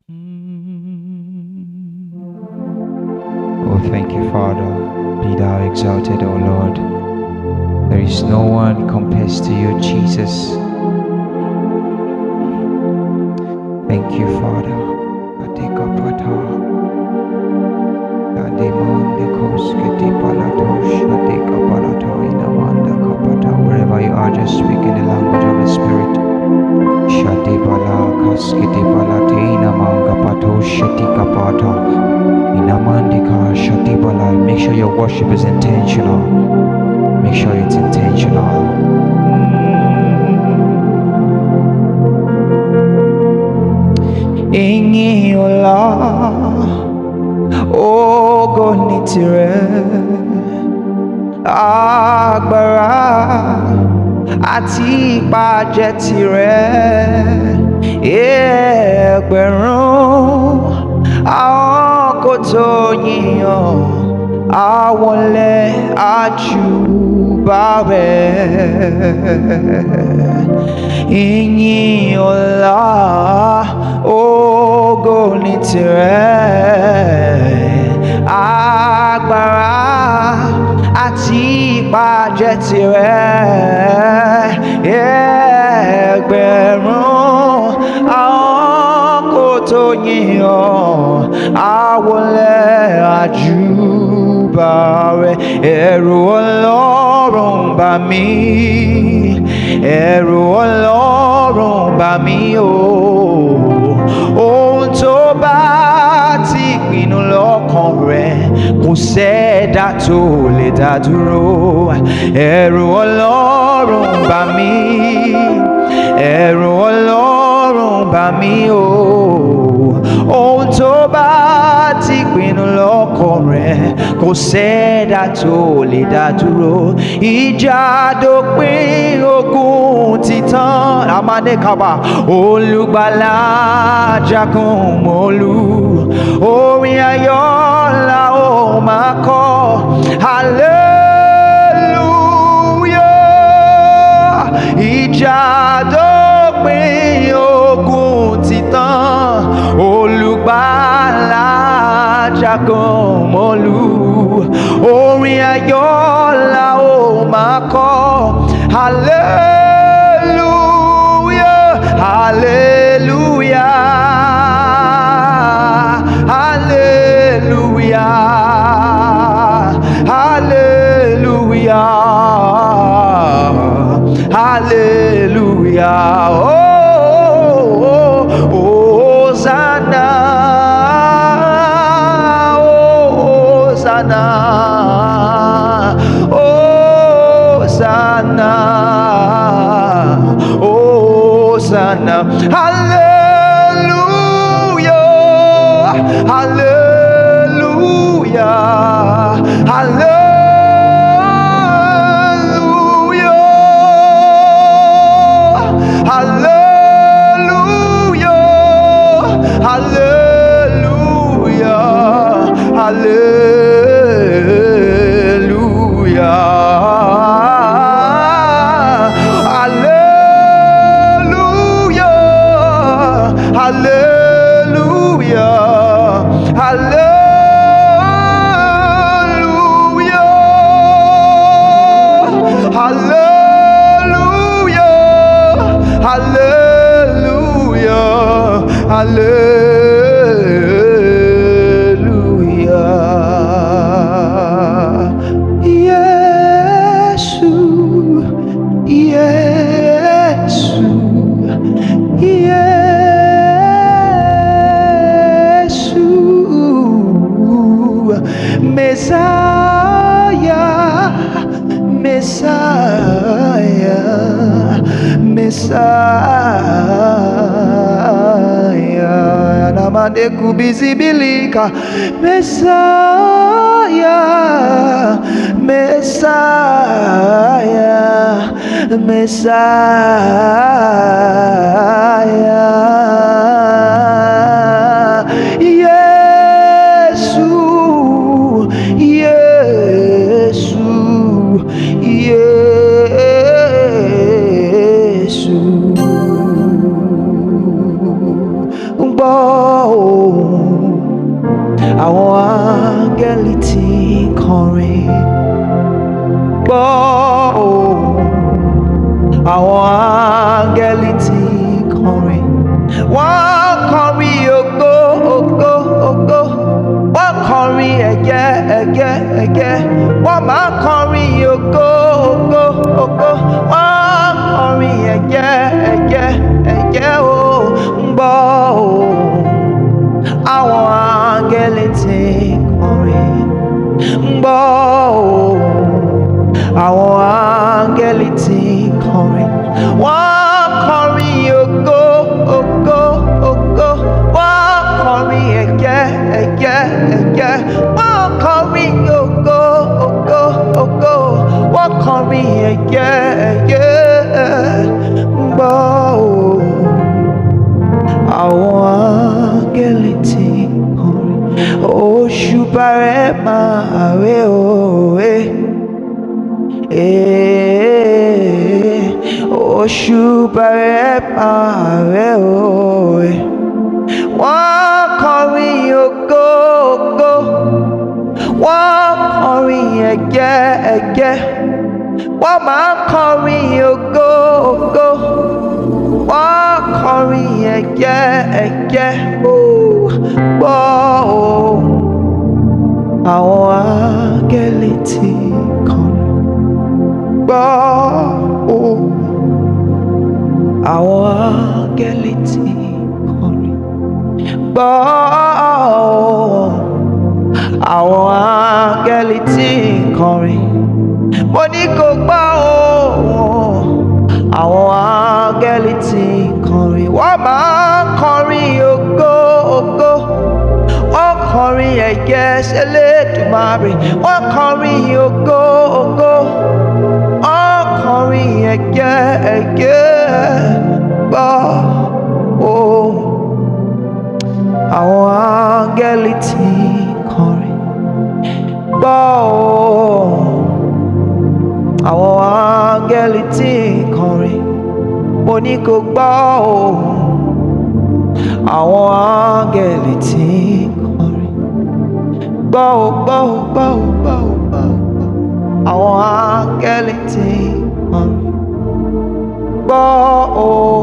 Oh, thank you, Father. Be thou exalted, O Lord. There is no one compares to you, Jesus. Thank you, Father. Wherever you are, just speak in the language of the Spirit. Shadibala kaskidibala teina manga pato shatika pata inamandika shadibala. Make sure your worship is intentional. Make sure it's intentional. Inyola ogo nitire agbára àti ìpàjẹ́ tirẹ̀ ẹgbẹ̀rún àwọn kò tó yíyan àwọlé àjùbà rẹ̀ ìyìn ọlá ògo ní tirẹ̀ agbára àti ìpàjẹ́ tirẹ̀ ẹgbẹ̀rún àwọn kò tó yíyan àwọlé àjùbà rẹ̀. Ẹ̀rù Ọlọ́run bà mí, ẹ̀rù Ọlọ́run bà mí o. Ohun tó bá ti pinnu lọ́kàn rẹ̀ kò sẹ́dá tó lè dá dúró. Ẹ̀rù Ọlọ́run bà mí, ẹ̀rù Ọlọ́run bà mí o. Ohun tó bá ti pinnu lọ́kàn rẹ̀ kò sẹ́dá tó lè dá dúró. Ìjà dópin, ogun ti tán, amadekaba olùgbàlà jagun mọ́lú. Orin ayọ̀ la ó máa kọ, hallelujah. Ìjà dópin, ogun ti tán, olùgbàlà jagun mọ́lú. Orin ayọ̀ la ó máa kọ, hallelujah, hallelujah, hallelujah, hallelujah, hallelujah. Oh, oh, oh, Hosanna, Hosanna, Hosanna, Hosanna, hallelujah, hallelujah, hallelujah, hallelujah, hallelujah, hallelujah, hallelujah, hallelujah, hallelujah, hallelujah. Yesu, Yesu, Yesu, Messiah, Messiah, Messiah, namande kubizibilika, Messiah, Messiah, Messiah. Yesu, Yesu, Yesu. gbọ́ ohùn àwọn áńgẹ́lì tí ń kọrin. Gbọ́ ohùn àwọn áńgẹ́lì tí ń kọrin. Wọ́n kọrin ògo ògo ògo, wọ́n kọrin ẹ̀yẹ ẹ̀yẹ ẹ̀yẹ, wọ́n máa kọrin ògo ògo ògo, wọ́n kọrin ẹ̀yẹ ẹ̀yẹ ẹ̀yẹ o. Gbọ́ ohùn àwọn áńgẹ́lì tí ń kọrin. Gbọ́ ohùn àwọn áńgẹ́lì tí ń kọrin. Wọ́n kọrin ògo ògo ògo, wọ́n kọrin ẹ̀yẹ ẹ̀yẹ ẹ̀yẹ, wọ́n kọrin ògo ògo ògo, wọ́n kọrin ẹ̀yẹ ẹ̀yẹ. Gbọ́ ohùn àwọn áńgẹ́lì tí ń kọrin. Òṣùbà rẹ̀ máa rẹ̀ òwe. Òṣùbà rẹ̀ máa rẹ̀ òwe. Wọ́n kọrin ògo ògo, wọ́n kọrin ẹ̀yẹ ẹ̀yẹ, wọ́n máa kọrin ògo ògo, wọ́n kọrin ẹ̀yẹ ẹ̀yẹ. Gbọ́ ohùn àwọn áńgẹ́lì tí ń kọrin. Gbọ́ ohùn àwọn áńgẹ́lì tí ń kọrin. Gbọ́ ohùn àwọn áńgẹ́lì tí ń kọrin. Mo ní kó gbọ́ ohùn àwọn áńgẹ́lì tí ń kọrin. Wọ́n máa ń kọrin ògo ògo, wọ́n kọrin ẹ̀yẹ s'Ẹlẹ́dùmarè. Wọ́n kọrin ògo ògo, wọ́n kọrin ẹ̀yẹ ẹ̀yẹ. Gbọ́ ohùn àwọn áńgẹ́lì tí ń kọrin. Gbọ́ ohùn àwọn áńgẹ́lì tí ń kọrin. Mo ní kó gbọ́ ohùn àwọn áńgẹ́lì tí ń kọrin. Gbọ́ ò gbọ́ ò gbọ́ ò gbọ́ ò gbọ́ ò, àwọn áńgẹ́lì tí ń kọrin. Gbọ́ ohùn